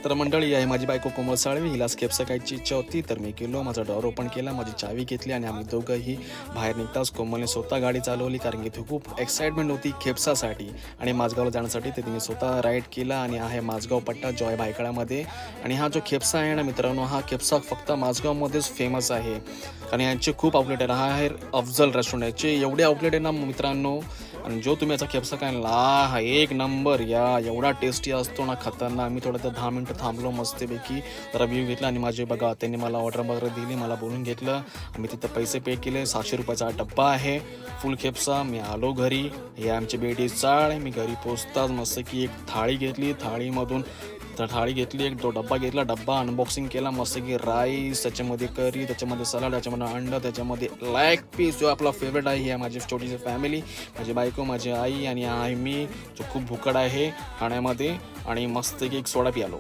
तर मंडळी आहे माझी बायको कोमल साळवी, हिला खेपसा खायची इच्छा होती तर मी गेलो, माझा डोअर ओपन केला, माझी चावी घेतली आणि आम्ही दोघंही बाहेर निघताच कोमलने स्वतः गाडी चालवली कारण की ती खूप एक्साइटमेंट होती खेपसासाठी आणि माझगावला जाण्यासाठी. ते तिने स्वतः राईड केला आणि आहे माझगाव पट्टा जॉय भायखळ्यामध्ये. आणि हा जो खेपसा आहे ना मित्रांनो, हा खेपसा फक्त माझगावमध्येच फेमस आहे कारण यांचे खूप आउटलेट आहे. हा आहे अफजल रेस्टॉरंट, याचे एवढे आउटलेट आहे ना मित्रांनो. आणि जो तुम्ही याचा खेपसा खायला हा एक नंबर या एवढा टेस्टी असतो ना, खतरनाक. मी थोडं 10 मिनटं थांबलो मस्तपैकी, रिव्ह्यू घेतला आणि माझे बघा त्यांनी मला ऑर्डर वगैरे दिली, मला बोलून घेतलं. आम्ही तिथं पैसे पे केले. 700 रुपयाचा डब्बा आहे फुल खेपसा. मी आलो घरी, हे आमची बेटी चाळ. मी घरी पोचताच मस्त की एक थाळी घेतली, थाळी घेतली, एक डब्बा घेतला, डब्बा अनबॉक्सिंग केला मस्त की राईस, त्याच्यामध्ये करी, त्याच्यामध्ये सलाड, त्याच्यामध्ये अंडा, त्याच्यामध्ये लेग पीस जो आपला फेवरेट आहे. ही माझी छोटीशी फॅमिली, माझी बायको, माझी आई आणि आहे मी जो खूप भुकड आहे खाण्यामध्ये. आणि मस्त की एक सोडा पियालो.